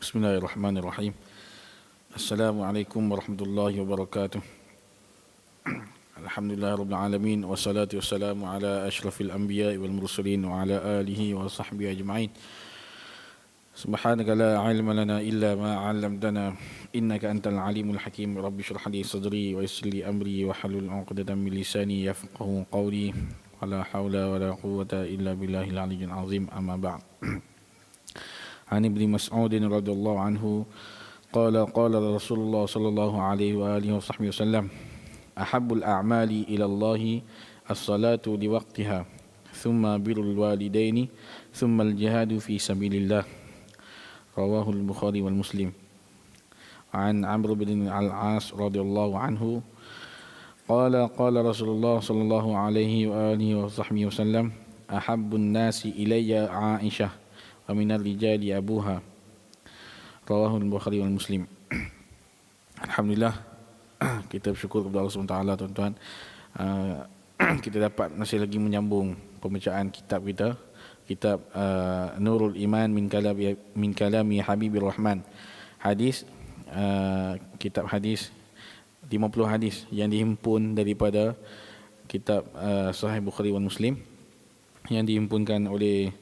Bismillahirrahmanirrahim. Assalamualaikum warahmatullahi wabarakatuh. Alhamdulillahirabbil alamin wassalatu wassalamu ala asyrafil anbiya'i wal mursalin wa ala alihi wa sahbihi ajma'in. Subhanaka la ilma lana illa ma 'allamtana innaka antal alimul hakim. Rabbi shrah li sadri wa yassir li amri wa hlul 'uqdatam min lisani yafqahu qawli. Wala haula wala quwwata illa billahil aliyyil azim. Amma ba'd. عن ابن مسعود رضي الله عنه قال قال رسول الله صلى الله عليه وآله وصحبه وسلم أحب الأعمال إلى الله الصلاة لوقتها ثم بر الوالدين ثم الجهاد في سبيل الله رواه البخاري والمسلم. عن عمرو بن العاص رضي الله عنه قال قال رسول الله صلى الله عليه وآله وصحبه وسلم أحب الناس إلي عائشة wa minal rijali abuha rawahu al-Bukhari wal Muslim. Alhamdulillah, kita bersyukur kepada Allah SWT, tuan-tuan. Kita dapat masih lagi menyambung pembacaan kitab kita, kitab Nurul Iman min kalami Habibir Rahman. Hadis, kitab hadis 50 hadis yang dihimpun daripada kitab Sahih Bukhari wal Muslim yang dihimpunkan oleh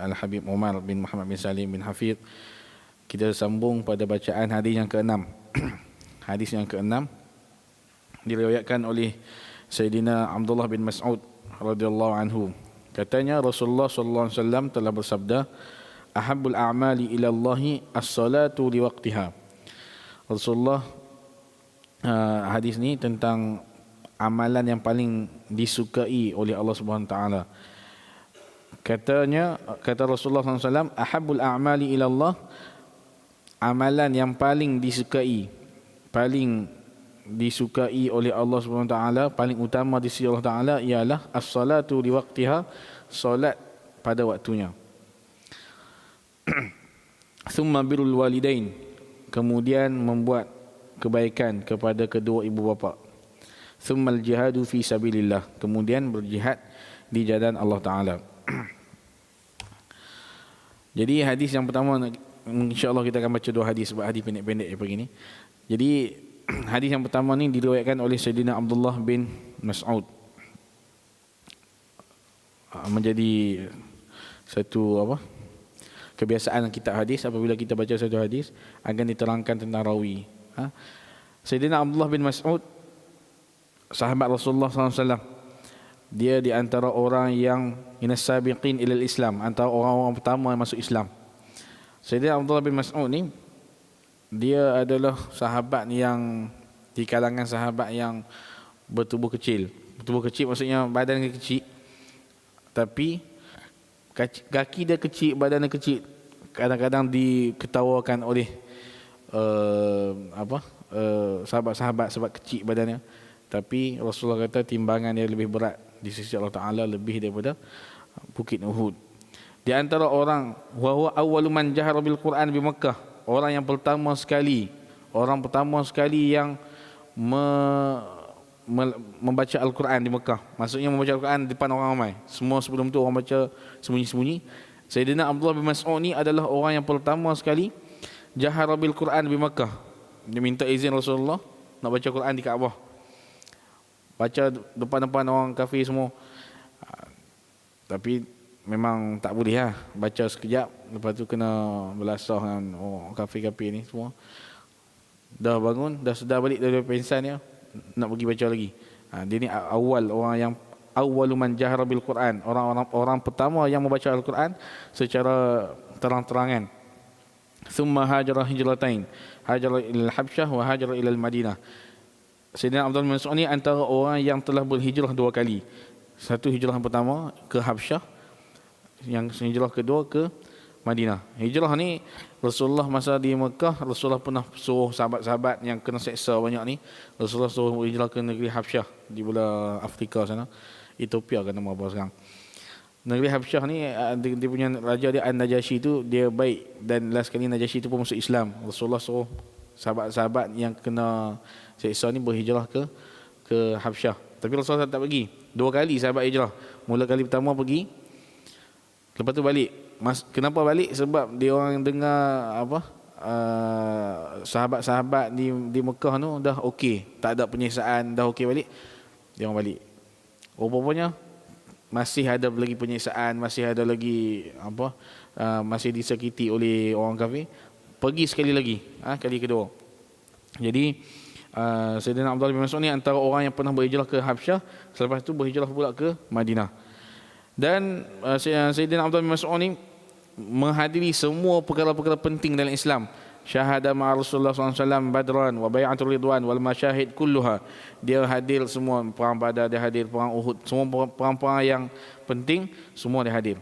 Al-Habib Umar bin Muhammad bin Salim bin Hafidh. Kita sambung pada bacaan hadis yang ke-6. Hadis yang ke-6 diriwayatkan oleh Sayyidina Abdullah bin Mas'ud radhiyallahu anhu. Katanya Rasulullah sallallahu alaihi wasallam telah bersabda, "Ahabbul a'mali ila Allahi as-salatu li waqtiha." Rasulullah, hadis ni tentang amalan yang paling disukai oleh Allah Subhanahu wa taala. Kata Rasulullah SAW, ahabbul a'mali ila Allah, amalan yang paling disukai oleh Allah Subhanahu Wa Taala, paling utama di sisi Allah Taala ialah as-salatu li waqtiha, solat pada waktunya. Thumma birrul walidain, kemudian membuat kebaikan kepada kedua ibu bapa. Thumma al-jihadu fi sabilillah, kemudian berjihad di jalan Allah Taala. Jadi hadis yang pertama, insya-Allah kita akan baca dua hadis sebab hadis pendek-pendek pagi ni. Jadi hadis yang pertama ni diriwayatkan oleh Sayyidina Abdullah bin Mas'ud. Menjadi satu kebiasaan kitab hadis, apabila kita baca satu hadis akan diterangkan tentang rawi. Sayyidina Abdullah bin Mas'ud, sahabat Rasulullah SAW. Dia di antara orang yang inasabiqin ilal Islam, antara orang-orang pertama yang masuk Islam. Sayyidina Abdullah bin Mas'ud ni, dia adalah sahabat yang di kalangan sahabat yang bertubuh kecil. Bertubuh kecil maksudnya badan dia kecil, tapi kaki dia kecil, badan dia kecil. Kadang-kadang diketawakan oleh sahabat-sahabat sebab kecil badannya. Tapi Rasulullah kata timbangan dia lebih berat di sisi Allah Ta'ala, lebih daripada Bukit Uhud. Di antara orang, wa huwa awwalu man jahara bil Quran di Makkah, orang pertama sekali yang membaca Al-Quran di Makkah. Maksudnya membaca Al-Quran di depan orang ramai. Semua sebelum tu orang baca sembunyi-sembunyi. Sayyidina Abdullah bin Mas'ud ni adalah orang yang pertama sekali jahara bil Quran di Makkah. Dia minta izin Rasulullah nak baca Quran di Kaabah. Baca depan-depan orang kafir semua. Tapi memang tak boleh lah. Baca sekejap, lepas tu kena belasah dengan orang kafir-kafir ni semua. Dah bangun, dah sedar balik dari pensan dia, nak pergi baca lagi. Dia ni orang yang awwaluman jahara bil Quran, orang pertama yang membaca Al-Quran secara terang-terangan. Thumma hajara hijratain, hajara ila al-Habsyah wa hajara ila al-Madinah. Sayyidina Abdullah bin Mas'ud ni antara orang yang telah berhijrah dua kali. Satu hijrah pertama ke Habsyah, yang hijrah kedua ke Madinah. Hijrah ni Rasulullah masa di Mekah, Rasulullah pernah suruh sahabat-sahabat yang kena seksa banyak ni, Rasulullah suruh hijrah ke negeri Habsyah di belah Afrika sana. Ethiopia kan nama apa sekarang. Negeri Habsyah ni dia punya raja dia An-Najasyi tu, dia baik, dan last kali Najasyi tu pun masuk Islam. Rasulullah suruh sahabat-sahabat yang kena seksa ni berhijrah ke Habsyah. Tapi Rasulullah tak pergi. Dua kali sahabat hijrah. Mula kali pertama pergi Lepas tu balik. Kenapa balik? Sebab dia orang dengar apa? Sahabat-sahabat di Mekah tu dah okey, tak ada penyiksaan, dah okey balik. Dia orang balik. Rupanya masih ada lagi penyiksaan, masih ada lagi apa? Masih disakiti oleh orang kafir. Pergi sekali lagi, kali kedua. Jadi Sayyidina Abdullah bin Mas'ud ni antara orang yang pernah berhijrah ke Habsyah, selepas tu berhijrah pula ke Madinah. Dan Sayyidina Abdullah bin Mas'ud ni menghadiri semua perkara-perkara penting dalam Islam. Syahada ma'a Rasulullah SAW Badran wa Bai'atul Ridwan wal masyahid kulluha. Dia hadir semua perang Badar, dia hadir perang Uhud, semua perang-perang yang penting semua dia hadir.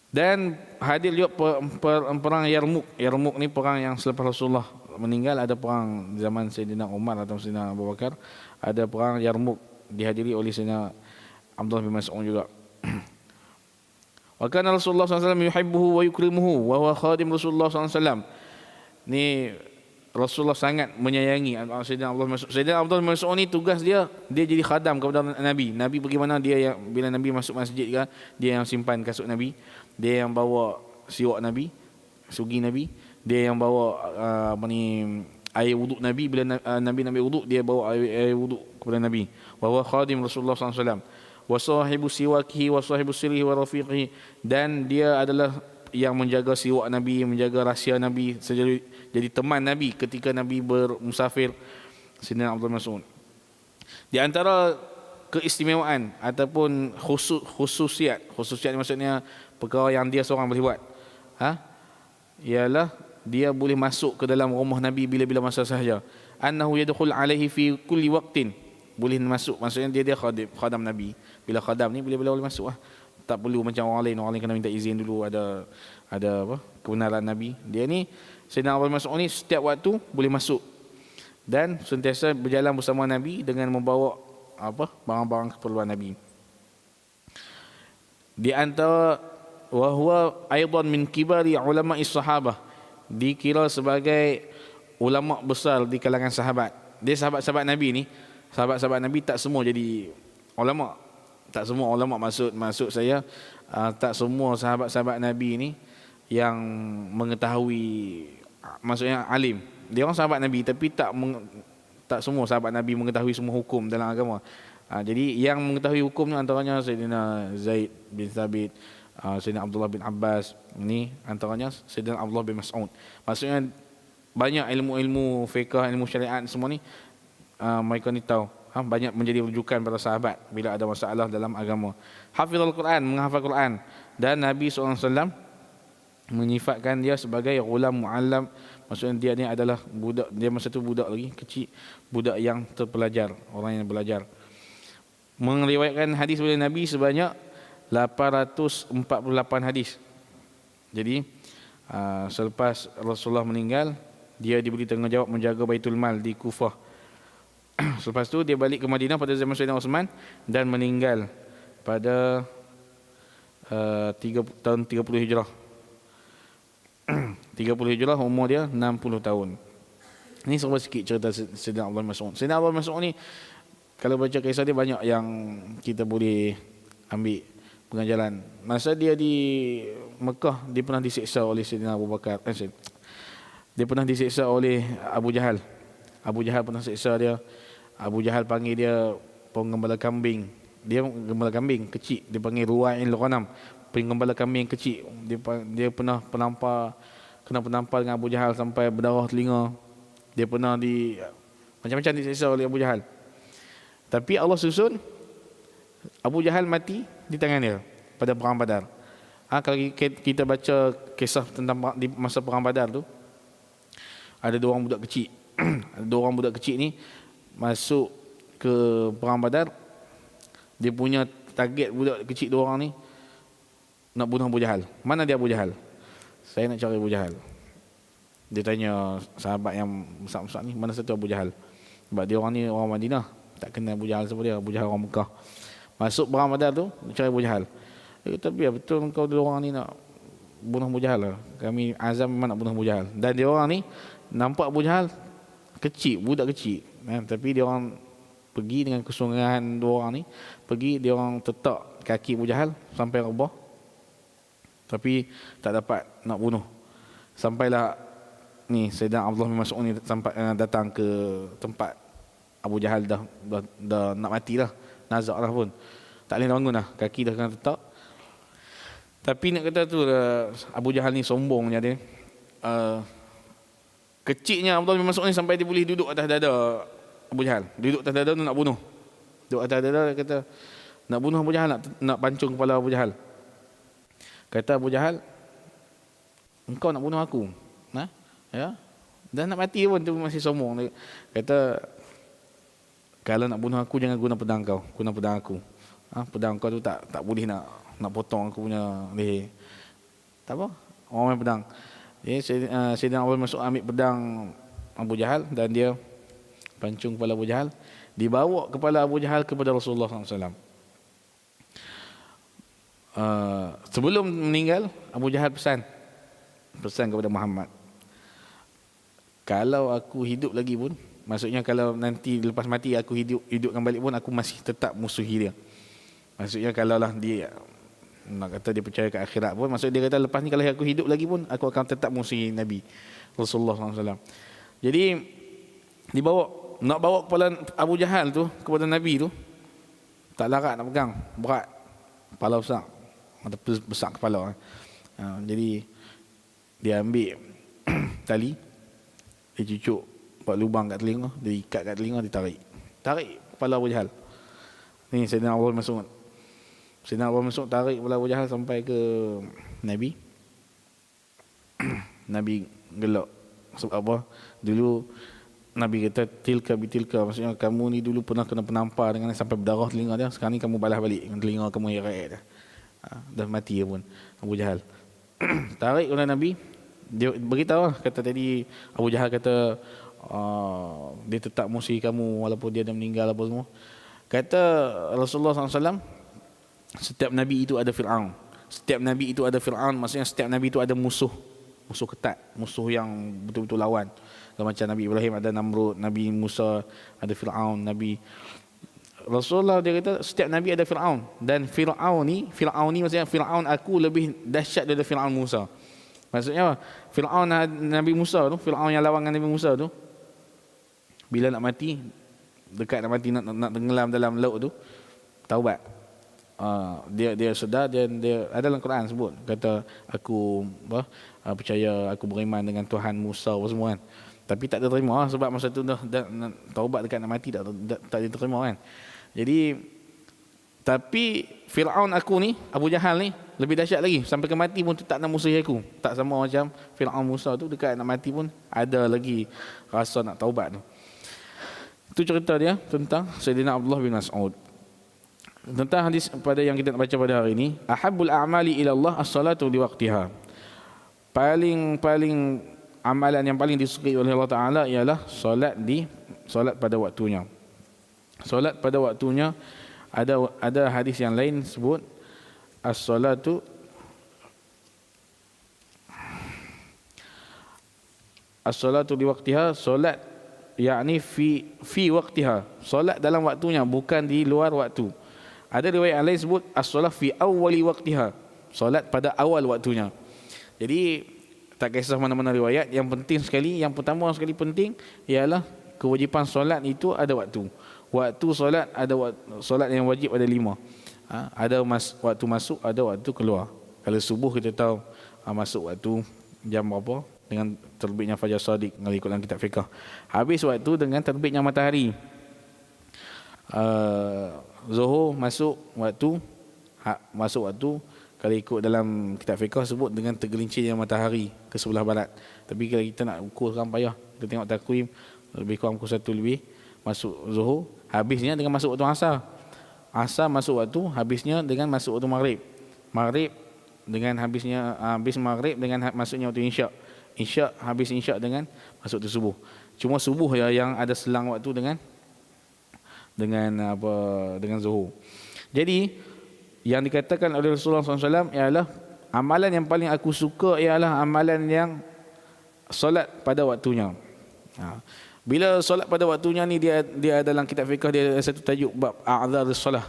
Dan hadir juga perang Yarmuk. Yarmuk ni perang yang selepas Rasulullah meninggal. Ada perang zaman Sayyidina Umar atau Sayyidina Abu Bakar. Ada perang Yarmuk dihadiri oleh Sayyidina Abdullah bin Mas'ud juga. Wa kana Rasulullah SAW yuhibbuhu wa yukrimuhu wa huwa khadim Rasulullah SAW. Ni Rasulullah sangat menyayangi Sayyidina Abdullah bin Mas'ud. Sayyidina Abdullah bin Mas'ud ni tugas dia jadi khadam kepada Nabi. Nabi pergi mana, dia yang bila Nabi masuk masjid kan, dia yang simpan kasut Nabi, dia yang bawa siwak Nabi, sugi Nabi, dia yang bawa air wuduk Nabi. Bila Nabi ambil wuduk, dia bawa air wuduk kepada Nabi. Wa huwa khadim Rasulullah SAW. Wa sahibu siwakihi wa sahibu sirrihi wa rafiqihi. Dan dia adalah yang menjaga siwak Nabi, menjaga rahsia Nabi, jadi teman Nabi ketika Nabi bermusafir. Sayyidina Abdul Mas'ud. Di antara keistimewaan ataupun khususiat ni maksudnya perkara yang dia seorang boleh buat, ialah dia boleh masuk ke dalam rumah Nabi bila-bila masa sahaja. Annahu yadkhul alaihi fi kulli waqtin. Boleh masuk, maksudnya dia khadam Nabi. Bila khadam ni bila-bila boleh masuk tak perlu macam orang lain kena minta izin dulu, ada apa, kebenaran Nabi. Dia ni Sayyidina Abdul Mas'ud ni setiap waktu boleh masuk dan sentiasa berjalan bersama Nabi dengan membawa apa, barang-barang keperluan Nabi. Di antara wa huwa aidan min kibari ulama'i sahabah, dikira sebagai ulama besar di kalangan sahabat. Dia sahabat-sahabat Nabi ni, sahabat-sahabat Nabi tak semua jadi ulama. Tak semua ulama maksud saya tak semua sahabat-sahabat Nabi ni yang mengetahui, maksudnya alim. Dia orang sahabat Nabi tapi tak semua sahabat Nabi mengetahui semua hukum dalam agama. Jadi yang mengetahui hukum ni antaranya Sayyidina Zaid bin Thabit, Sayyidina Abdullah bin Abbas, ni antaranya Sayyidina Abdullah bin Mas'ud. Maksudnya banyak ilmu-ilmu fiqh, ilmu syariat semua ni mereka ni tahu. Banyak menjadi rujukan para sahabat bila ada masalah dalam agama. Hafizul Quran, menghafal Quran. Dan Nabi SAW menyifatkan dia sebagai ghulam mu'allam. Maksudnya dia ni adalah budak, dia masa tu budak lagi kecil, budak yang terpelajar, orang yang belajar. Meriwayatkan hadis dari Nabi sebanyak 848 hadis. Jadi selepas Rasulullah meninggal, dia diberi tanggungjawab menjaga Baitul Mal di Kufah. Selepas tu dia balik ke Madinah pada zaman Sayyidina Uthman dan meninggal pada tahun 30 Hijrah. 30 Hijrah, umur dia 60 tahun. Ini serba sikit cerita Sayyidina Abdul Mas'ud. Sayyidina Abdul Mas'ud ni kalau baca kisah dia banyak yang kita boleh ambil pengajaran. Masa dia di Mekah, dia pernah disiksa oleh Sayyidina Abu Bakar. Dia pernah disiksa oleh Abu Jahal. Abu Jahal pernah siksa dia. Abu Jahal panggil dia penggembala kambing. Dia gembala kambing kecil, dia panggil Ruwa'il Ghanam, penggembala kambing kecil. Dia pernah kena penampar dengan Abu Jahal sampai berdarah telinga. Dia pernah macam-macam disiksa oleh Abu Jahal. Tapi Allah susun Abu Jahal mati di tangan dia pada perang Badar. Kalau kita baca kisah tentang di masa perang Badar tu, ada dua orang budak kecil. Ada dua orang budak kecil ni masuk ke perang Badar. Dia punya target budak kecil dua orang ni nak bunuh Abu Jahal. Mana dia Abu Jahal? Saya nak cari Abu Jahal. Dia tanya sahabat yang besar-besar ni, mana satu Abu Jahal? Sebab dia orang ni orang Madinah, tak kenal Abu Jahal siapa dia. Abu Jahal orang Mekah. Masuk perang Badar tu nak cari Abu Jahal. Tapi ya betul kau dua orang ni nak bunuh Abu Jahal lah. Kami azam memang nak bunuh Abu Jahal. Dan dia orang ni nampak Abu Jahal kecil, budak kecil, tapi dia orang pergi dengan kesungguhan dua orang ni, pergi dia orang tetak kaki Abu Jahal sampai rebah, tapi tak dapat nak bunuh. Sampailah ni Sayyidina Abdullah bin Mas'ud ni sampai datang ke tempat Abu Jahal dah nak mati dah, nazak lah pun, tak boleh bangun dah, kaki dah kena tetak. Tapi nak kata tu Abu Jahal ni sombongnya dia. Kecilnya Abdullah bin Mas'ud ni sampai dia boleh duduk atas dada Abu Jahal. Duduk atas dada tu nak bunuh. Duduk atas dada dia kata nak bunuh Abu Jahal, nak pancung kepala Abu Jahal. Kata Abu Jahal, engkau nak bunuh aku? Ya? Dah nak mati pun tu masih sombong. Dia kata, kalau nak bunuh aku jangan guna pedang kau, guna pedang aku. Pedang kau tu tak boleh nak potong aku punya leher. Tak apa, orang main pedang. Sayyidina Abu Mas'ud ambil pedang Abu Jahal dan dia pancung kepala Abu Jahal. Dibawa kepala Abu Jahal kepada Rasulullah SAW. Sebelum meninggal, Abu Jahal pesan kepada Muhammad, kalau aku hidup lagi pun, maksudnya kalau nanti lepas mati aku hidupkan balik pun, aku masih tetap musuhi dia. Maksudnya kalau lah dia nak kata dia percaya ke akhirat pun, maksud dia kata lepas ni kalau aku hidup lagi pun, aku akan tetap musuhi Nabi Rasulullah SAW. Jadi nak bawa kepala Abu Jahal tu kepada Nabi tu, tak larat nak pegang, berat, kepala besar, besar kepala. Jadi dia ambil tali, dia cucuk buat lubang kat telinga, dia ikat kat telinga, dia tarik kepala Abu Jahal. Ni Sayyidina Abu Mas'ud. Sayyidina Abu Mas'ud tarik kepala Abu Jahal sampai ke Nabi. Nabi gelak. Sebab apa? Dulu Nabi kata tilka bitilka, maksudnya kamu ni dulu pernah kena penampar dengan sampai berdarah telinga dia, sekarang ni kamu balas balik dengan telinga kamu yang rakyat dah. Dah mati pun Abu Jahal. Tarik oleh Nabi, dia beritahu lah, kata tadi Abu Jahal kata dia tetap musuh kamu walaupun dia dah meninggal apa semua. Kata Rasulullah SAW, setiap Nabi itu ada Fir'aun. Setiap Nabi itu ada Fir'aun, maksudnya setiap Nabi itu ada musuh ketat, musuh yang betul-betul lawan. Macam Nabi Ibrahim ada Namrud, Nabi Musa ada Fir'aun, Nabi Rasulullah dia kata setiap Nabi ada Fir'aun. Dan Fir'aun ni maksudnya Fir'aun aku lebih dahsyat daripada Fir'aun Musa. Maksudnya apa? Fir'aun Nabi Musa tu, Fir'aun yang lawan dengan Nabi Musa tu, bila nak mati, dekat nak mati, nak tenggelam dalam laut tu, taubat. Dia sedar, dia ada dalam Quran sebut, kata aku percaya, aku beriman dengan Tuhan Musa apa semua kan. Tapi tak diterima sebab masa tu dah taubat dekat nak mati, tak diterima kan. Jadi tapi Fir'aun aku ni, Abu Jahal ni lebih dahsyat lagi, sampai ke mati pun tak nak musuhi aku. Tak sama macam Fir'aun Musa tu, dekat nak mati pun ada lagi rasa nak taubat tu. Itu cerita dia tentang Sayyidina Abdullah bin Mas'ud. Tentang hadis pada yang kita nak baca pada hari ini, ahabbul a'mali ila Allah as-salatu li waqtiha. Paling amalan yang paling disukai oleh Allah Taala ialah solat pada waktunya. Solat pada waktunya, ada hadis yang lain sebut as-salatu li waqtiha, solat yakni fi waqtiha, solat dalam waktunya, bukan di luar waktu. Ada riwayat yang lain sebut as-salat fi awwali waqtiha, solat pada awal waktunya. Jadi tak kisah mana-mana riwayat, yang penting sekali, yang pertama sekali penting ialah kewajipan solat itu ada waktu. Waktu solat ada solat yang wajib ada 5. Ada waktu masuk, ada waktu keluar. Kalau subuh kita tahu masuk waktu jam berapa dengan terbitnya fajar shadiq mengikut dalam kitab fiqh. Habis waktu dengan terbitnya matahari. Zuhur masuk waktu kalau ikut dalam kitab fiqh sebut dengan tergelincirnya matahari ke sebelah barat. Tapi kalau kita nak ukur sekarang payah, kita tengok takwim, lebih kurang pukul 1 lebih masuk zuhur, habisnya dengan masuk waktu asar masuk waktu, habisnya dengan masuk waktu maghrib dengan habis maghrib dengan masuknya waktu isyak habis isyak dengan masuk waktu subuh. Cuma subuh yang ada selang waktu dengan zuhur. Jadi yang dikatakan oleh Rasulullah SAW ialah amalan yang paling aku suka ialah amalan yang solat pada waktunya. Bila solat pada waktunya ni, dia dalam kitab fiqh dia ada satu tajuk bab a'dharus solah.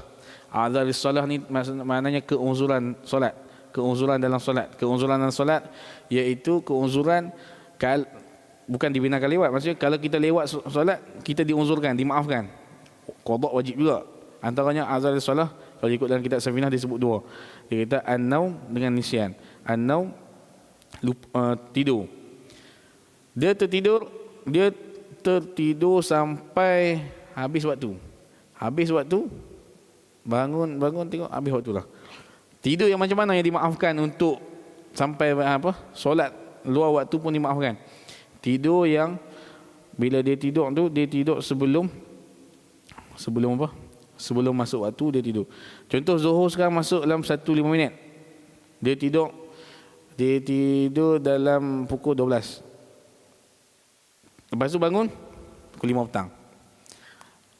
A'dharus solah ni maknanya keuzuran solat, keuzuran dalam solat. Keuzuran dalam solat iaitu keuzuran bukan dibenarkan lewat. Maksudnya kalau kita lewat solat, kita diuzurkan, dimaafkan. Qada wajib juga. Antaranya a'dharus solah, kalau ikut dalam kitab Safinah disebut dua. Dia kata an-naum dengan nisyan. An-naum tidur. Dia tertidur sampai habis waktu. Habis waktu, bangun tengok habis waktu lah. Tidur yang macam mana yang dimaafkan untuk sampai solat luar waktu pun dimaafkan. Tidur yang bila dia tidur tu, dia tidur sebelum apa? Sebelum masuk waktu dia tidur. Contoh Zuhur sekarang masuk dalam 1:05 minit. Dia tidur dalam pukul 12. Lepas tu bangun pukul 5 petang.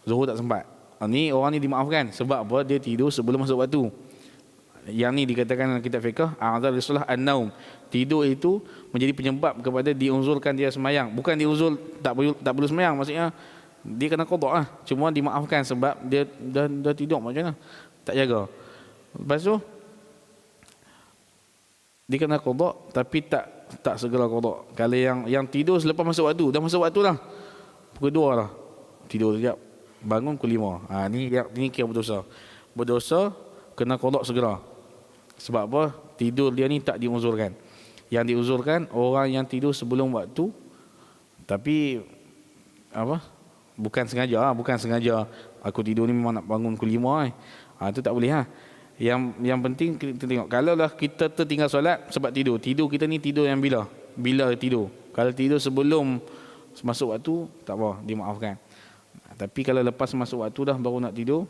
Zuhur tak sempat. Ni orang ni dimaafkan sebab apa? Dia tidur sebelum masuk waktu. Yang ni dikatakan dalam kitab fiqh a'dharus solah an-naum. Tidur itu menjadi penyebab kepada diuzurkan dia semayang. Bukan diuzur tak perlu semayang, maksudnya dia kena qada lah. Cuma dimaafkan sebab dia dah tidur macam mana? Tak jaga. Lepas tu dia kena qada tapi tak segera qada. Kalau yang tidur selepas masuk waktu, dah masuk waktu dah. Pukul 2 lah. Tidur sekejap. Bangun pukul 5. Ni kira berdosa. Berdosa kena qada segera. Sebab apa? Tidur dia ni tak diuzurkan. Yang diuzurkan orang yang tidur sebelum waktu tapi bukan sengaja aku tidur ni memang nak bangun pukul 5 itu tak boleh Yang penting kita tengok, kalau lah kita tertinggal solat sebab tidur kita ni tidur yang bila tidur. Kalau tidur sebelum masuk waktu tak apa, dimaafkan. Tapi kalau lepas masuk waktu dah baru nak tidur,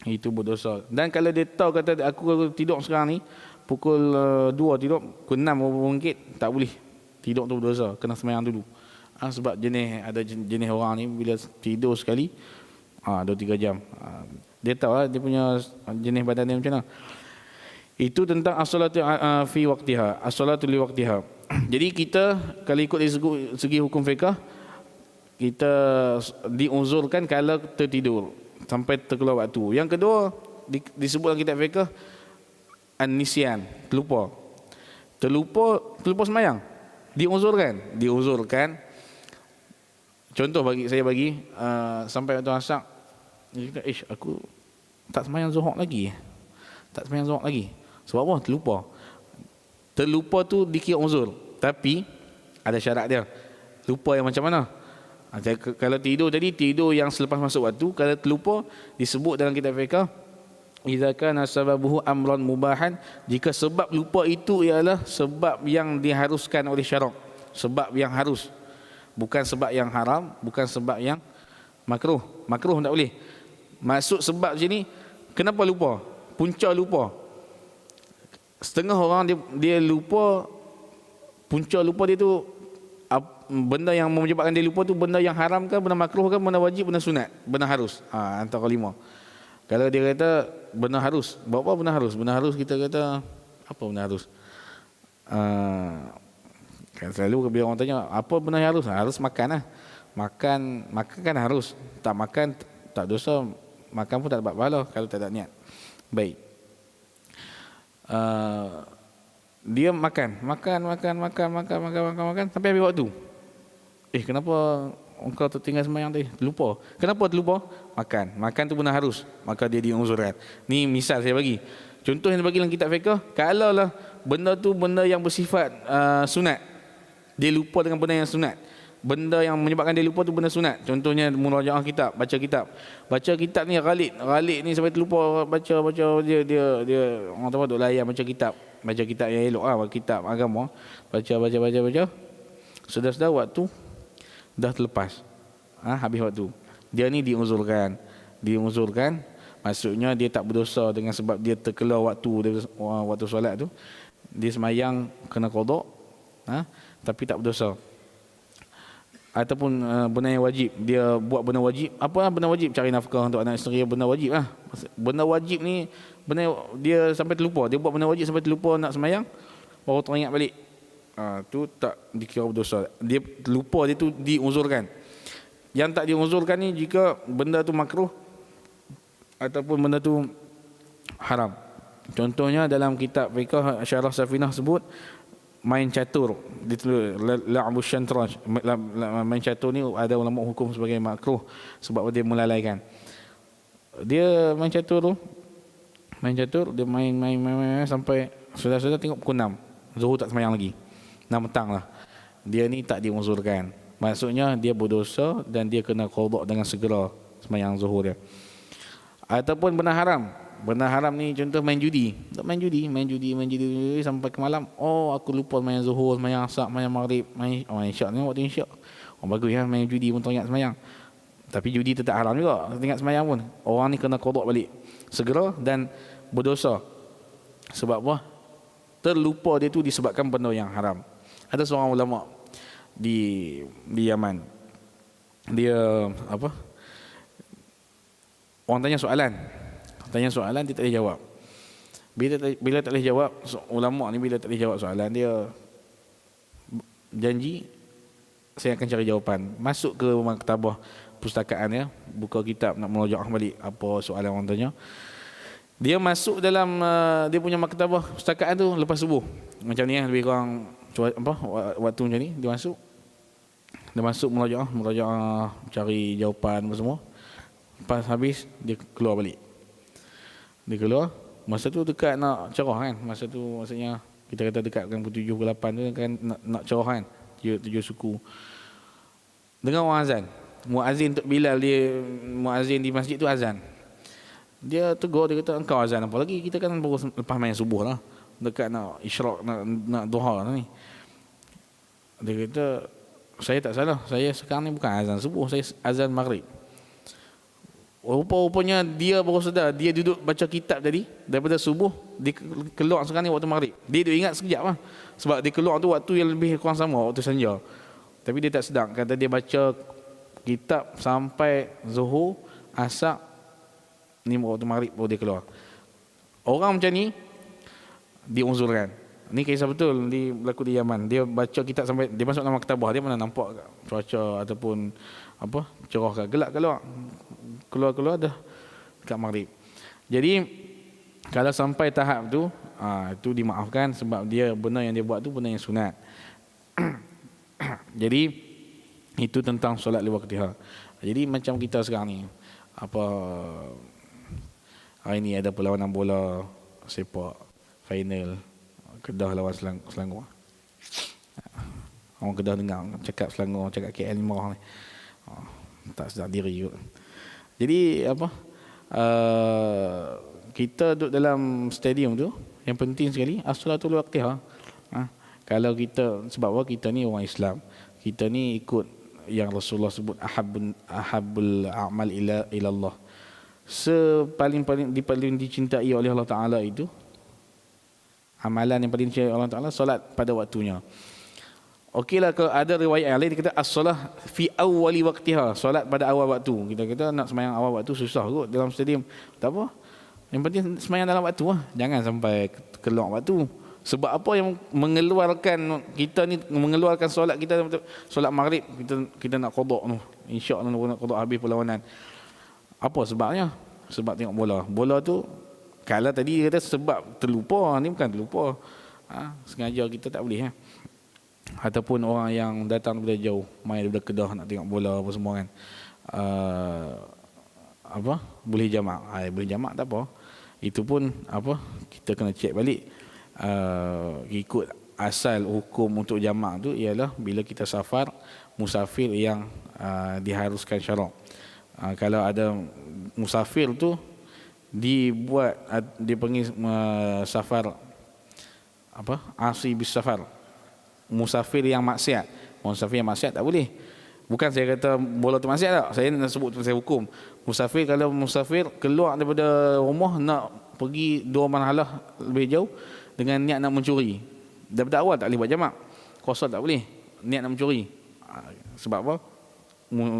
itu berdosa. Dan kalau dia tahu kata aku tidur sekarang ni pukul 2 tidur, pukul 6 bangkit, tak boleh. Tidur tu berdosa, kena sembahyang dulu. Sebab ada jenis orang ni bila tidur sekali 2-3 jam. Dia tahu dia punya jenis badan dia macam mana. Itu tentang as-salatu fi waqtiha, as-salatu li waqtiha. Jadi kita kalau ikut dari segi hukum fiqh, kita diuzurkan kalau tertidur sampai terkeluar waktu. Yang kedua disebut dalam kitab fiqh an-nisyan, terlupa sembahyang. Diuzurkan. Contoh saya bagi sampai waktu asar, dia kata, aku tak sembahyang zuhur lagi. Sebab apa? Terlupa tu dikira uzur. Tapi ada syarat dia. Lupa yang macam mana? Kalau tidur tadi, tidur yang selepas masuk waktu. Kalau terlupa, disebut dalam kitab fiqh, idza kana sababuhu amran mubahan, jika sebab lupa itu ialah sebab yang diharuskan oleh syarak. Sebab yang harus. Bukan sebab yang haram, bukan sebab yang makruh. Makruh tak boleh. Maksud sebab sini, kenapa lupa? Punca lupa. Setengah orang dia lupa, punca lupa dia tu, benda yang menyebabkan dia lupa tu benda yang haram ke, benda makruh ke, benda wajib, benda sunat, benda harus. Antara 5. Kalau dia kata benda harus, buat apa benda harus? Benda harus kita kata, apa benda harus? Kan selalu bila orang tanya, apa benda yang harus? Harus makan lah. Makan kan harus. Tak makan tak dosa, makan pun tak dapat pahala kalau tak ada niat. Baik. Dia makan sampai habis waktu. Kenapa engkau tertinggal sembahyang tadi? Terlupa. Kenapa terlupa? Makan tu benar harus, maka dia diuzurkan. Ni misal saya bagi. Contoh yang bagi dalam kitab fiqh, kalau lah benda tu benda yang bersifat sunat, dia lupa dengan benda yang sunat. Benda yang menyebabkan dia lupa tu benda sunat. Contohnya murajaah kitab, baca kitab ni ghalib ni sampai terlupa baca dia orang tahu duk layan baca kitab yang elok kitab agama. Baca. Sudah waktu dah terlepas. Habis waktu. Dia ni diuzurkan. Maksudnya dia tak berdosa dengan sebab dia terkeluar waktu solat tu. Dia sembahyang kena qada, tapi tak berdosa. Ataupun benda yang wajib, dia buat benda wajib. Apa benda wajib? Cari nafkah untuk anak isteri, benda wajib lah. Benda wajib ni dia sampai terlupa, dia buat benda wajib sampai terlupa nak sembahyang, baru teringat balik. Tu tak dikira berdosa. Dia terlupa, dia tu diuzurkan. Yang tak diuzurkan ni jika benda tu makruh ataupun benda tu haram. Contohnya dalam kitab fiqh Syarah Safinah sebut main catur, ditulis la'bu syantraj. Main catur ni ada ulama hukum sebagai makruh sebab dia melalaikan. Dia main catur tu, dia main sampai sudah tengok pukul 6. Zuhur tak sembahyang lagi. 6 petang lah. Dia ni tak diuzurkan. Maksudnya dia berdosa dan dia kena qada dengan segera sembahyang zuhur dia. Ataupun benda haram. Benda haram ni contoh main judi. Main judi sampai ke malam. Oh, aku lupa main zuhur, sembahyang asar, sembahyang maghrib, main isyak ni waktu isyak. Oh, bagus ya main judi pun teringat sembahyang. Tapi judi tetap haram juga, teringat sembahyang pun. Orang ni kena qada balik segera dan berdosa. Sebab apa? Terlupa dia tu disebabkan benda yang haram. Ada seorang ulama di Yaman. Dia apa? Orang tanya soalan, dia tak boleh jawab. Bila tak boleh jawab, ulama ni bila tak boleh jawab soalan, dia janji saya akan cari jawapan. Masuk ke maktabah pustakaan dia, buka kitab nak merajaah balik apa soalan orang tanya. Dia masuk dalam dia punya maktabah pustakaan tu lepas subuh. Macam ni lebih kurang waktu macam ni dia masuk merajaah cari jawapan apa semua. Lepas habis dia keluar balik. Dia keluar masa tu dekat nak cerah kan. Masa tu maksudnya kita kata dekat pukul 7 ke 8 tu kan nak cerah kan. 7 suku. Dengar orang azan. Muazzin Tok Bilal dia muazzin di masjid tu azan. Dia tegur, dia kata engkau azan apa lagi? Kita kan baru lepas main subuh lah. Dekat nak isyraq, nak duha ni. Dia kata saya tak salah. Saya sekarang ni bukan azan subuh, saya azan maghrib. Rupa-rupanya dia baru sedar. Dia duduk baca kitab tadi daripada subuh, dia keluar sekarang ni waktu maghrib. Dia duduk ingat sekejap lah. Sebab dia keluar tu waktu yang lebih kurang sama, waktu senja. Tapi dia tak sedar. Kata dia baca kitab sampai zuhur, asar, ni waktu maghrib baru dia keluar. Orang macam ni diuzurkan. Ni kisah betul berlaku di Yaman. Dia baca kitab sampai dia masuk dalam maktabah, dia mana nampak cuaca ataupun apa cerah ke gelap keluar dah dekat maghrib. Jadi kalau sampai tahap tu itu dimaafkan sebab dia benda yang dia buat tu benda yang sunat. Jadi itu tentang solat li waqtiha. Jadi macam kita sekarang ni apa hari ni ada perlawanan bola sepak final Kedah lawan Selangor. Orang Kedah dengar cakap Selangor, cakap KL marah ni. Tak sedar diri juga. Jadi apa kita duduk dalam stadium tu yang penting sekali as-salatul waqtiha. Kalau kita sebab apa kita ni orang Islam, kita ni ikut yang Rasulullah sebut ahabbul a'mal ila Allah. Paling dicintai oleh Allah Taala itu amalan yang paling dicintai oleh Allah Taala solat pada waktunya. Okeylah kalau ada riwayat yang lain dia kata as-salah fi awwali waqtiha, solat pada awal waktu. Kita kata nak sembahyang awal waktu susah kot dalam stadium. Tak apa. Yang penting sembahyang dalam waktu lah. Jangan sampai keluar waktu. Sebab apa yang mengeluarkan kita ni mengeluarkan solat kita solat maghrib kita nak qada tu. Insya-Allah nak qada habis perlawanan. Apa sebabnya? Sebab tengok bola. Bola tu kalau tadi dia kata sebab terlupa, ni bukan terlupa. Sengaja kita tak boleh ataupun orang yang datang daripada jauh main daripada Kedah nak tengok bola apa semua kan. Boleh jamak. Boleh jamak tak apa. Itu pun kita kena cek balik. Ikut asal hukum untuk jamak tu ialah bila kita safar musafir yang diharuskan syarak. Kalau ada musafir tu dia panggil safar asi bis safar, musafir yang maksiat. Musafir yang maksiat tak boleh. Bukan saya kata bola tu maksiat tak, saya nak sebut saya hukum. Musafir kalau musafir keluar daripada rumah nak pergi 2 marhalah lebih jauh dengan niat nak mencuri, daripada awal tak boleh buat jamak. Qasar tak boleh, niat nak mencuri. Sebab apa?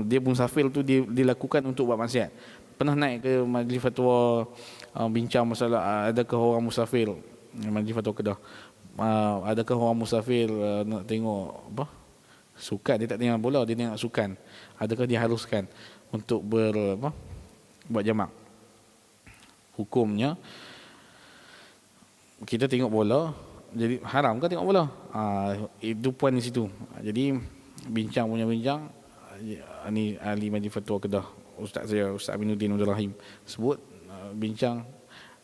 Dia musafir tu dilakukan untuk buat maksiat. Pernah naik ke majlis fatwa bincang masalah adakah orang musafir, majlis fatwa Kedah, adakah orang musafir nak tengok Sukan, dia tak tengok bola, dia tengok sukan. Adakah diharuskan untuk buat jamak? Hukumnya, kita tengok bola, jadi haram ke tengok bola? Itu poin di situ. Jadi bincang ni ahli majlis fatwa Kedah, Ustaz Aminuddin Abdul Rahim sebut, bincang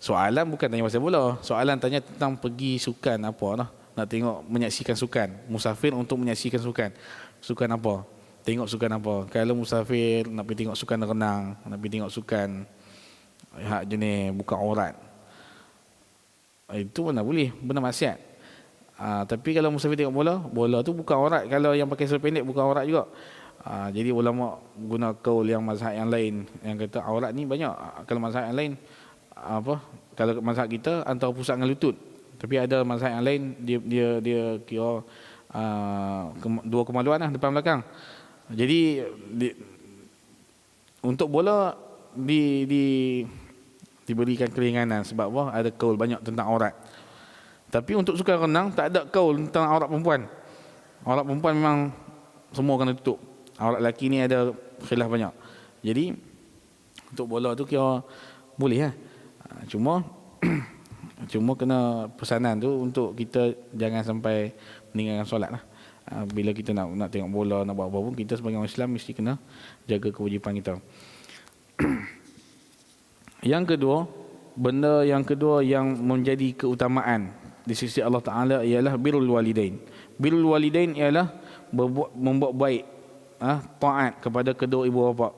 soalan bukan tanya pasal bola, soalan tanya tentang pergi sukan apa lah, nak tengok menyaksikan sukan, musafir untuk menyaksikan sukan apa, tengok sukan apa. Kalau musafir nak pergi tengok sukan renang, nak pergi tengok sukan hak jenis buka aurat, itu mana boleh, benar maksiat. Tapi kalau musafir tengok bola tu buka aurat. Kalau yang pakai seluar pendek buka aurat juga. Jadi ulama guna kaul yang mazhab yang lain yang kata aurat ni banyak. Kalau mazhab yang lain kalau mazhab kita antara pusat dengan lutut. Tapi ada mazhab yang lain dia kira dua kemaluan lah, depan belakang. Jadi untuk bola diberikan keringanan sebab ada kaul banyak tentang aurat. Tapi untuk sukan renang tak ada kaul tentang aurat perempuan. Aurat perempuan memang semua kena tutup. Aurat lelaki ni ada khilaf banyak. Jadi untuk bola tu kira boleh lah. Cuma kena pesanan tu untuk kita jangan sampai meninggalkan solat lah. Bila kita nak tengok bola, nak buat apa pun, kita sebagai orang Islam mesti kena jaga kewajipan kita. Benda yang kedua yang menjadi keutamaan di sisi Allah Ta'ala ialah birrul walidain. Birrul walidain ialah membuat baik, taat kepada kedua ibu bapa.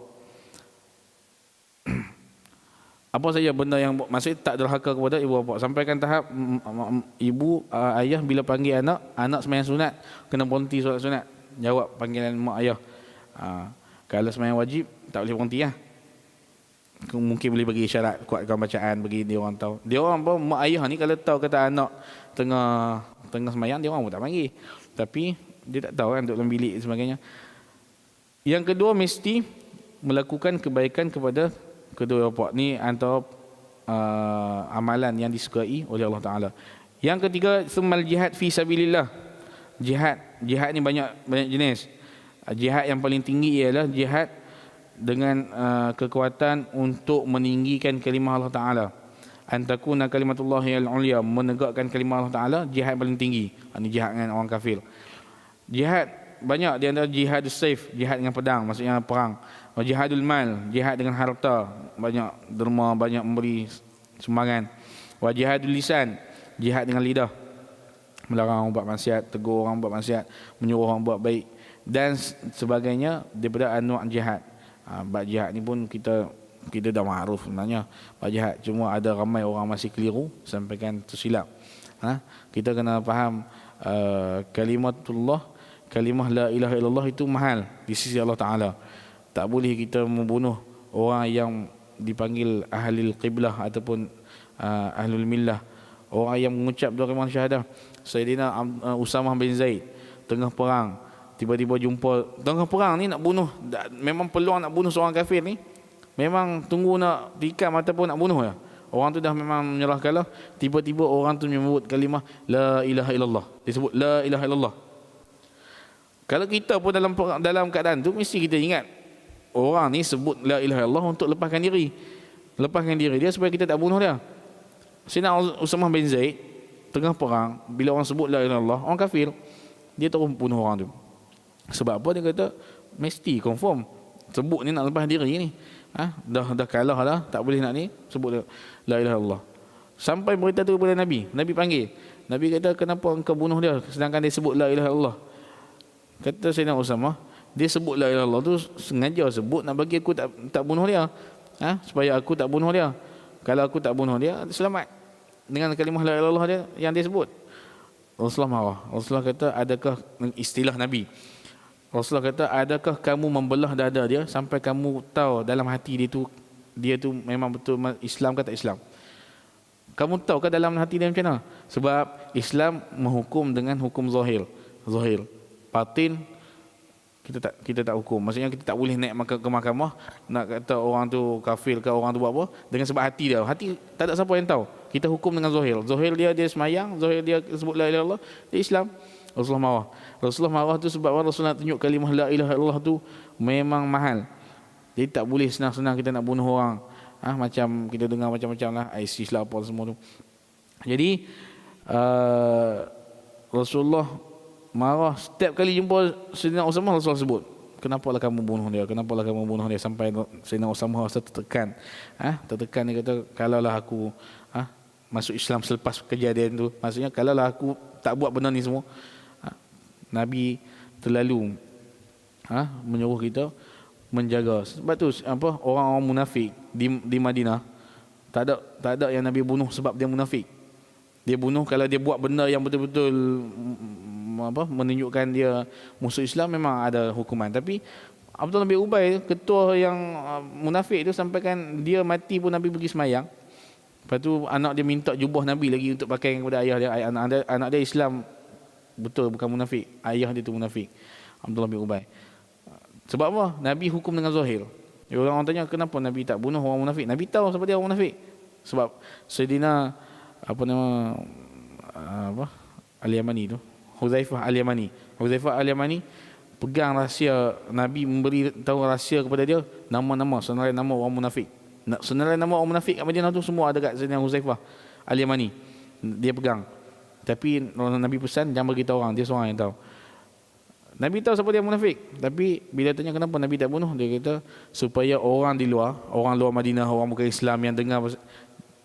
Apa saja benda yang maksudnya tak derhaka kepada ibu bapa. Sampaikan tahap ibu ayah bila panggil anak sembahyang sunat kena berhenti solat sunat, jawab panggilan mak ayah. Kalau sembahyang wajib tak boleh berhenti lah. Mungkin boleh bagi isyarat, kuatkan bacaan, bagi dia orang tahu. Dia orang pun, mak ayah ni kalau tahu kata anak tengah sembahyang, dia orang pun tak panggil. Tapi dia tak tahu kan duduk dalam bilik dan sebagainya. Yang kedua, mesti melakukan kebaikan kepada kedua bapa. Ni antara amalan yang disukai oleh Allah Ta'ala. Yang ketiga, summal jihad fi sabilillah. Jihad ni banyak jenis. Jihad yang paling tinggi ialah jihad dengan kekuatan untuk meninggikan kalimah Allah Ta'ala. Antakuna kalimatullahi al-ulia, menegakkan kalimah Allah Ta'ala, jihad paling tinggi. Ini jihad dengan orang kafir. Jihad banyak, di antara jihad saif, jihad dengan pedang, maksudnya perang. Jihadul mal, jihad dengan harta, banyak derma, banyak memberi sumbangan. Wa jihadul lisan, jihad dengan lidah, melarang orang buat maksiat, tegur orang buat maksiat, menyuruh orang buat baik dan sebagainya daripada anwa' jihad. Bab jihad ni pun kita dah ma'ruf sebenarnya bab jihad, cuma ada ramai orang masih keliru, sampaikan tersilap. Kita kena faham kalimah la ilaha illallah itu mahal di sisi Allah Ta'ala. Tak boleh kita membunuh orang yang dipanggil ahlul qiblah ataupun ahlul millah, orang yang mengucap dua kalimah syahadah. Sayyidina Usamah bin Zaid tengah perang, tiba-tiba jumpa tengah perang ni nak bunuh, memang peluang nak bunuh seorang kafir ni, memang tunggu nak tikam ataupun nak bunuh lah. Orang tu dah memang menyerah kalah, tiba-tiba orang tu menyebut kalimah la ilaha illallah, disebut la ilaha illallah. Kalau kita pun dalam keadaan tu, mesti kita ingat orang ni sebut la ilaha illallah untuk lepaskan diri dia supaya kita tak bunuh dia. Sayyidina Usamah bin Zaid tengah perang, bila orang sebut la ilaha illallah, orang kafir, dia terus bunuh orang tu. Sebab apa? Dia kata mesti confirm sebut ni nak lepas diri ni. Dah kalah dah, tak boleh nak ni, sebut la ilaha illallah. Sampai berita tu kepada Nabi panggil. Nabi kata, kenapa engkau bunuh dia sedangkan dia sebut la ilaha illallah? Kata Sayyidina Usamah, dia sebut la ilaha illallah tu sengaja sebut nak bagi aku tak bunuh dia, supaya aku tak bunuh dia. Kalau aku tak bunuh dia, selamat dengan kalimah la ilaha illallah dia yang dia sebut. Rasulullah marah. Rasulullah kata, adakah, istilah Nabi, Rasulullah kata, adakah kamu membelah dada dia sampai kamu tahu dalam hati dia tu memang betul Islam ke tak Islam? Kamu tahu ke dalam hati dia macam mana? Sebab Islam menghukum dengan hukum zahir. Batin kita tak hukum. Maksudnya kita tak boleh naik ke mahkamah nak kata orang tu kafir ke orang tu buat apa dengan sebab hati dia. Hati tak ada siapa yang tahu. Kita hukum dengan zahir. Zahir dia semayang, zahir dia sebut la ilaha illallah, dia Islam. Rasulullah marah. Rasulullah marah tu sebab Rasulullah tunjuk kalimah la ilaha illallah tu memang mahal. Jadi tak boleh senang-senang kita nak bunuh orang. Macam kita dengar macam-macam lah, ISIS lah apa semua tu. Jadi Rasulullah marah setiap kali jumpa Sayyidina Usamah. Rasulullah sebut, kenapalah kamu bunuh dia, kenapalah kamu bunuh dia, sampai Sayyidina Usamah rasa tertekan. Tertekan, dia kata, kalaulah aku masuk Islam selepas kejadian tu, maksudnya kalaulah aku tak buat benda ni semua, Nabi terlalu menyuruh kita menjaga. Sebab tu orang-orang munafik di Madinah tak ada yang Nabi bunuh sebab dia munafik. Dia bunuh kalau dia buat benda yang betul-betul menunjukkan dia musuh Islam, memang ada hukuman. Tapi Abdullah bin Ubay, ketua yang munafik tu, sampaikan dia mati pun Nabi pergi semayang. Lepas tu anak dia minta jubah Nabi lagi untuk pakai kepada ayah dia. Anak dia Islam betul, bukan munafik. Ayah dia tu munafik, Abdullah bin Ubay. Sebab apa? Nabi hukum dengan zahir. Orang tanya kenapa Nabi tak bunuh orang munafik. Nabi tahu siapa dia orang munafik. Sebab Sayyidina Al-Yamani tu, Huzaifah Al-Yamani. Huzaifah Al-Yamani pegang rahsia Nabi, memberi tahu rahsia kepada dia, nama-nama, senarai nama orang munafik. Senarai nama orang munafik kat Madinah tu semua ada kat Sayyidina Huzaifah Al-Yamani. Dia pegang. Tapi Nabi pesan jangan bagi tahu orang, dia seorang yang tahu. Nabi tahu siapa dia munafik. Tapi bila tanya kenapa Nabi tak bunuh, dia kata supaya orang di luar, orang luar Madinah, orang bukan Islam yang dengar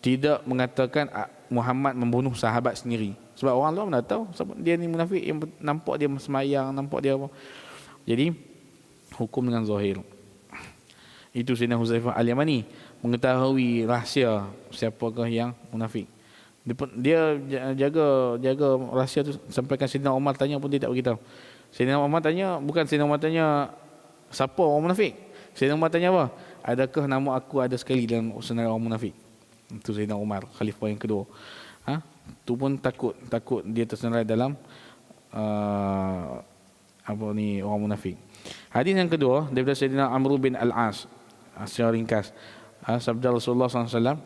tidak mengatakan Muhammad membunuh sahabat sendiri. Sebab orang luar mana tahu dia ni munafik, yang nampak dia semayang, nampak dia apa. Jadi hukum dengan zahir. Itu Sayyidina Huzaifah Al-Yamani mengetahui rahsia siapakah yang munafik. Dia jaga rahsia tu, sampaikan Sayyidina Umar tanya pun dia tak beritahu. Sayyidina Umar tanya, bukan Sayyidina Umar tanya siapa orang munafik. Sayyidina Umar tanya apa? Adakah nama aku ada sekali dalam senarai orang munafik? Itu Sayyidina Umar, khalifah yang kedua. Tu pun takut dia tersenarai dalam orang munafik. Hadis yang kedua daripada Sayyidina Amr bin Al-As, secara ringkas, sabda Rasulullah SAW,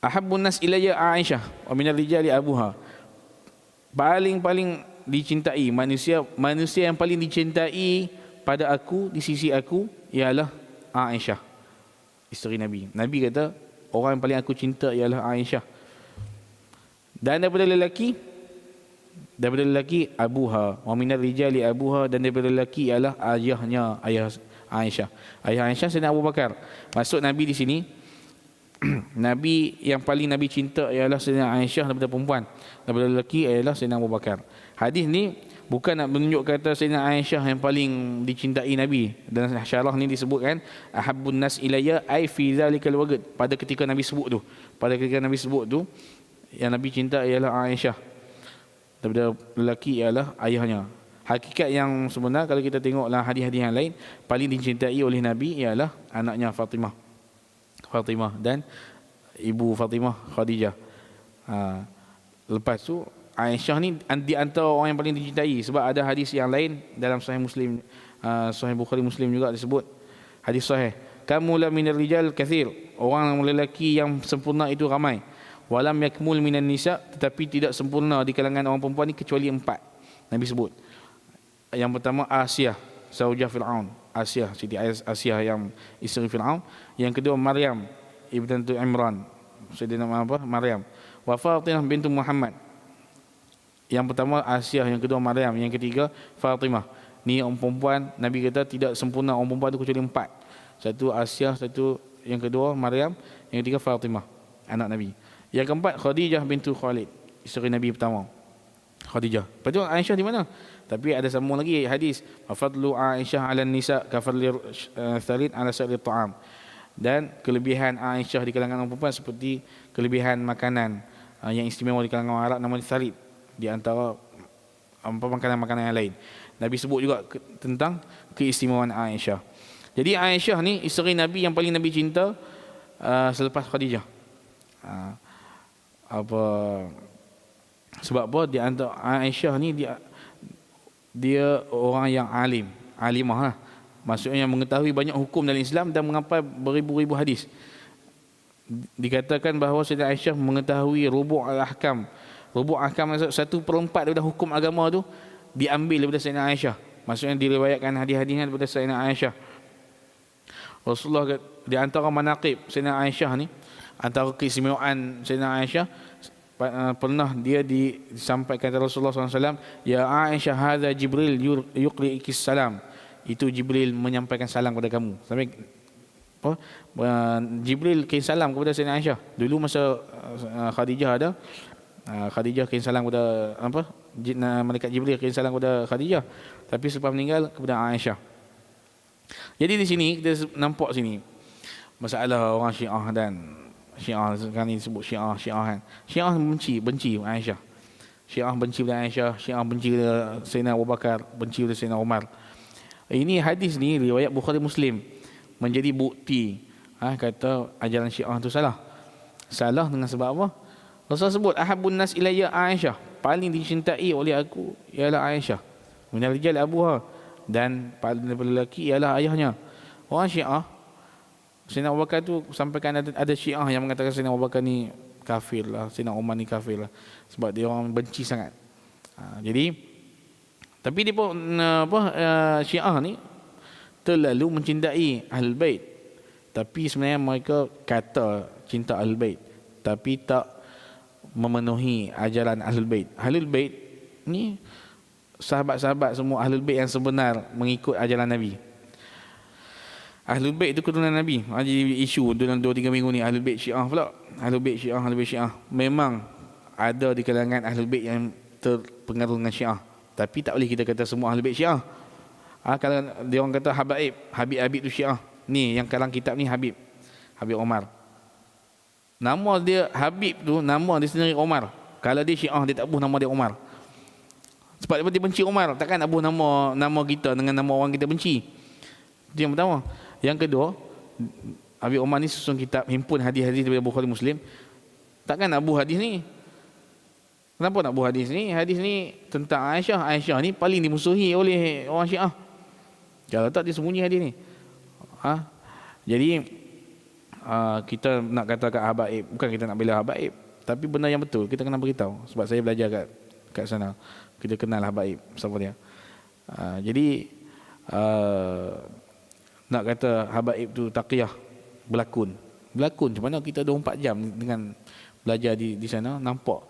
ahabbun nas ilayya Aisyah wa minal rijali abuha. Paling dicintai manusia yang paling dicintai pada aku, di sisi aku, ialah Aisyah, isteri Nabi. Nabi kata orang yang paling aku cinta ialah Aisyah. Dan daripada lelaki abuha, wa minal rijali abuha, dan daripada lelaki ialah ayahnya, ayah Aisyah. Ayah Aisyah Sayyidina Abu Bakar. Maksud Nabi di sini, Nabi yang paling Nabi cinta ialah Sayyidina Aisyah daripada perempuan. Daripada lelaki ialah Sayyidina Abu Bakar. Hadis ni bukan nak menunjuk kata Sayyidina Aisyah yang paling dicintai Nabi. Dan syarah ni disebutkan ahabbun nas ilayya ai fi zalikal waqt. Pada ketika Nabi sebut tu, yang Nabi cinta ialah Aisyah. Daripada lelaki ialah ayahnya. Hakikat yang sebenar kalau kita tengoklah hadis-hadis yang lain, paling dicintai oleh Nabi ialah anaknya Fatimah dan ibu Fatimah, Khadijah. Lepas tu Aisyah ni di antara orang yang paling dicintai, sebab ada hadis yang lain dalam Sahih Muslim, Sahih Bukhari Muslim juga disebut hadis sahih, kamula minar rijal kathir, orang lelaki yang sempurna itu ramai, walam yakmul minan nisa, tetapi tidak sempurna di kalangan orang perempuan ni kecuali 4. Nabi sebut. Yang pertama Asiyah, Zaujah Fir'aun, Asiyah, Siti Asiyah yang isteri Fir'aun. Yang kedua Maryam ibnatu Imran, Sayyidina Maryam. Wa Fatimah bintu Muhammad. Yang pertama Asiyah, yang kedua Maryam, yang ketiga Fatimah. Ni orang perempuan, Nabi kata tidak sempurna orang perempuan tu kecuali 4. Satu Asiyah, satu yang kedua Maryam, yang ketiga Fatimah, anak Nabi. Yang keempat Khadijah bintu Khalid, isteri Nabi pertama, Khadijah. Lepas tu Aisyah di mana? Tapi ada sambung lagi hadis, fadlu Aisyah 'alan nisa ka fadli thalid 'ala sa'ir ta'am. Dan kelebihan Aisyah di kalangan orang perempuan seperti kelebihan makanan yang istimewa di kalangan orang Arab, namanya thalid, di antara makanan-makanan yang lain. Nabi sebut juga tentang keistimewaan Aisyah. Jadi Aisyah ni isteri Nabi yang paling Nabi cinta selepas Khadijah. Sebab apa? Di antara Aisyah ni dia orang yang alimah lah. Maksudnya yang mengetahui banyak hukum dalam Islam dan menghafal beribu-ribu hadis. Dikatakan bahawa Sayyidina Aisyah mengetahui rubu' al-ahkam, Rubu' ahkam maksud 1/4 daripada hukum agama tu diambil daripada Sayyidina Aisyah. Maksudnya diriwayatkan hadis-hadisnya daripada Sayyidina Aisyah. Rasulullah di antara manaqib Sayyidina Aisyah ni, antara keistimewaan Sayyidina Aisyah, pernah dia disampaikan kepada Rasulullah SAW, ya Aisyah, hadza Jibril yuqri'ikis salam. Itu Jibril menyampaikan salam kepada kamu. Sampai apa? Jibril kirim salam kepada Sayyidina Aisyah. Dulu masa Khadijah ada, Khadijah kirim salam kepada apa? Malaikat Jibril kirim salam kepada Khadijah. Tapi selepas meninggal kepada Aisyah. Jadi di sini kita nampak sini masalah orang Syiah dan Syiah sekarang ni disebut Syiah kan. Syiah benci Aisyah. Syiah benci pada Aisyah, Syiah benci pada Sayyidina Abu Bakar, benci pada Sayyidina Umar. Ini hadis ni riwayat Bukhari Muslim menjadi bukti kata ajaran Syiah tu salah. Salah dengan sebab apa? Rasul sebut ahabun nas ilayya Aisyah, paling dicintai oleh aku ialah Aisyah. Minal rijal abuha, dan paling daripada lelaki ialah ayahnya. Orang Syiah, Sayyidina Abu Bakar tu sampaikan ada Syiah yang mengatakan Sayyidina Abu Bakar ni kafir lah, Sayyidina Umar ni kafir lah, sebab dia orang benci sangat. Jadi tapi dia pun Syiah ni terlalu mencintai Ahlul Bait. Tapi sebenarnya mereka kata cinta Ahlul Bait, tapi tak memenuhi ajaran Ahlul Bait. Ahlul Bait ni sahabat-sahabat semua Ahlul Bait yang sebenar mengikut ajaran Nabi. Ahlul Bait itu keturunan Nabi. Jadi isu dalam 2-3 minggu ni Ahlul Bait Syiah pula. Ahlul Bait Syiah, Ahlul Bait Syiah. Memang ada di kalangan Ahlul Bait yang terpengaruh dengan Syiah. Tapi tak boleh kita kata semua Ahlul Bait Syiah. Kalau dia orang kata Habib tu Syiah. Ni yang kalang kitab ni Habib Omar. Nama dia Habib tu, nama dia sendiri Omar. Kalau dia Syiah, dia tak buh nama dia Omar. Sebab dia benci Umar, takkan nak buh nama kita dengan nama orang kita benci. Itu yang pertama. Yang kedua, Habib Omar ni susun kitab himpun hadis-hadis daripada Bukhari Muslim. Takkan nak buh hadis ni. Kenapa nak buh hadis ni? Hadis ni tentang Aisyah. Aisyah ni paling dimusuhi oleh orang Syiah. Kalau tak, dia sembunyi hadis ni. Jadi kita nak kata kat Habaib, bukan kita nak bela Habaib, tapi benda yang betul kita kena beritahu. Sebab saya belajar kat sana, kita kenal Habaib siapa dia. Jadi nak kata Habaib tu taqiyah, berlakon macam mana kita 24 jam dengan belajar di sana, nampak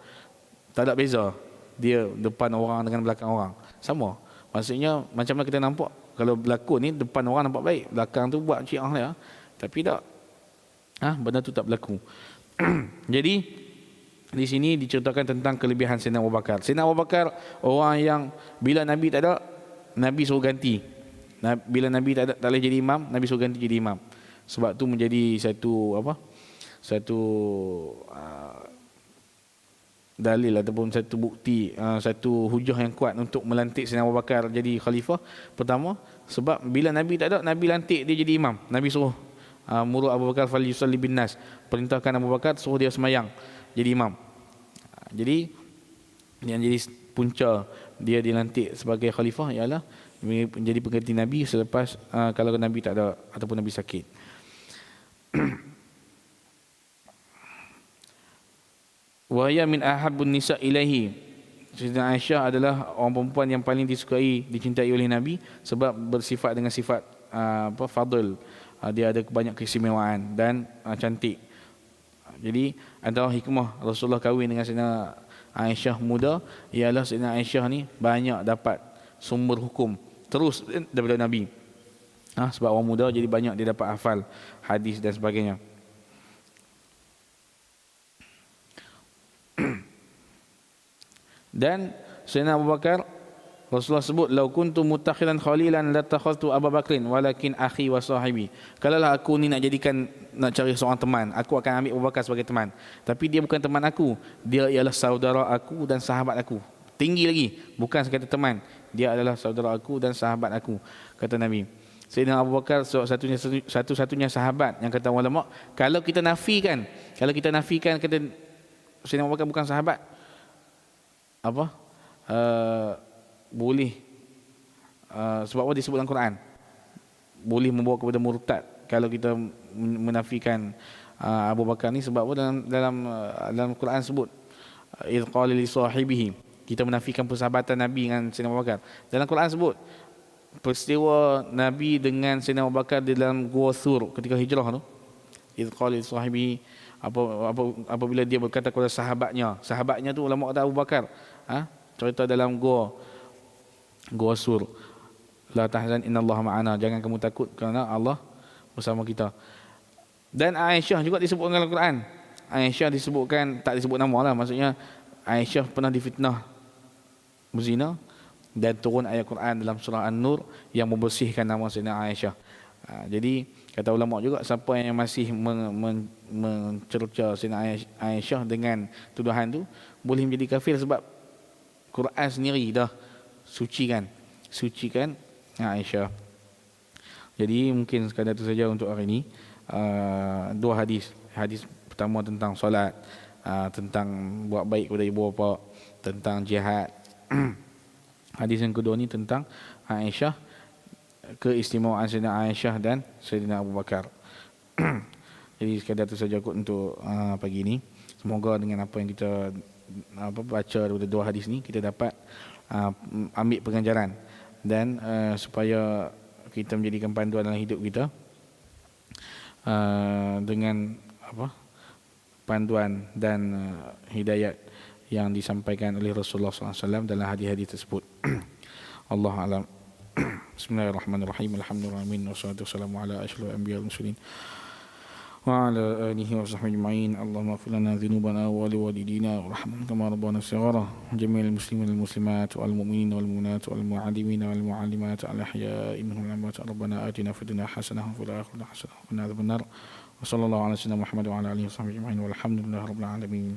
tak ada beza dia depan orang dengan belakang orang sama. Maksudnya macam mana kita nampak, kalau berlakon ni depan orang nampak baik, belakang tu buat Syiah dia, tapi tak, benda tu tak berlaku. Jadi di sini diceritakan tentang kelebihan Sayyidina Abu Bakar. Sayyidina Abu Bakar orang yang bila Nabi tak ada, Nabi suruh ganti. Bila Nabi tak boleh jadi imam, Nabi suruh ganti jadi imam. Sebab tu menjadi satu dalil ataupun satu bukti, satu hujah yang kuat untuk melantik Sayyidina Abu Bakar jadi khalifah. Pertama, sebab bila Nabi tak ada, Nabi lantik dia jadi imam. Nabi suruh muru Abu Bakar fal yusalli bin nas, perintahkan Abu Bakar suruh dia semayang jadi imam. Jadi yang jadi punca dia dilantik sebagai khalifah ialah menjadi pengganti Nabi selepas kalau Nabi tak ada ataupun Nabi sakit. Wa hiya min ahabbun nisa ilaihi. Sayyidina Aisyah adalah orang perempuan yang paling disukai, dicintai oleh Nabi sebab bersifat dengan sifat fadl. Dia ada banyak keistimewaan dan cantik. Jadi antara hikmah Rasulullah kahwin dengan Sayyidina Aisyah muda ialah Sayyidina Aisyah ni banyak dapat sumber hukum terus daripada Nabi. Sebab orang muda jadi banyak dia dapat hafal hadis dan sebagainya. Dan Sayyidina Abu Bakar, Rasulullah sebut, "Lau kuntu mutakhidan khalilan latakhadtu Abu Bakrin walakin akhi wa sahibi." Kalaulah aku ni nak cari seorang teman, aku akan ambil Abu Bakar sebagai teman. Tapi dia bukan teman aku, dia ialah saudara aku dan sahabat aku. Tinggi lagi, bukan sekadar teman, dia adalah saudara aku dan sahabat aku, kata Nabi. Sayyidina Abu Bakar satu-satunya sahabat yang kata ulama, kalau kita nafikan kata Sayyidina Abu Bakar bukan sahabat, boleh sebab apa disebut dalam Quran boleh membawa kepada murtad kalau kita menafikan Abu Bakar ni. Sebab apa dalam Quran sebut idh qala li sahibihi, kita menafikan persahabatan Nabi dengan Sayyidina Abu Bakar. Dalam Quran sebut peristiwa Nabi dengan Sayyidina Abu Bakar di dalam Gua Thur ketika hijrah tu. Idh qala li sahibihi, apabila dia berkata kepada sahabatnya tu ulama kata Abu Bakar, cerita dalam Gua Sur, la tahzan innallaha ma'ana, jangan kamu takut kerana Allah bersama kita. Dan Aisyah juga disebutkan dalam Quran. Aisyah disebutkan, tak disebut nama lah, maksudnya Aisyah pernah difitnah berzina dan turun ayat Quran dalam surah An-Nur yang membersihkan nama Sayyidina Aisyah. Jadi kata ulama juga, siapa yang masih mencerca Sayyidina Aisyah dengan tuduhan tu boleh menjadi kafir, sebab Quran sendiri dah sucikan Aisyah. Jadi mungkin sekadar itu saja untuk hari ini. Dua hadis pertama tentang solat, tentang buat baik kepada ibu bapa, tentang jihad. Hadis yang kedua ni tentang Aisyah, keistimewaan Sayyidina Aisyah dan Sayyidina Abu Bakar. Jadi sekadar itu saja untuk pagi ini. Semoga dengan apa yang kita baca daripada dua hadis ni, kita dapat ambil pengajaran, dan supaya kita menjadikan panduan dalam hidup kita dengan panduan dan hidayat yang disampaikan oleh Rasulullah SAW dalam hadis-hadis tersebut. Allah alam. Bismillahirrahmanirrahim. Alhamdulillah wassalatu wassalamu ala asyrafil anbiya'i wal mursalin wa ala alihi wa sahbihi ajma'in. Allahumma ighfir lana dhunubana wa liwalidina warhamna kama rabbana shighara. Jami'il muslimin wal muslimat wal mu'minin wal mu'minat wal mu'allimin wal mu'allimat al ahya'i minhum wal amwat. Rabbana atina fid dunya hasanah wa fil akhirati hasanah wa qina adzabannar. Wa sallallahu ala sayyidina Muhammad wa ala alihi wa sahbihi ajma'in walhamdulillahi rabbil alamin.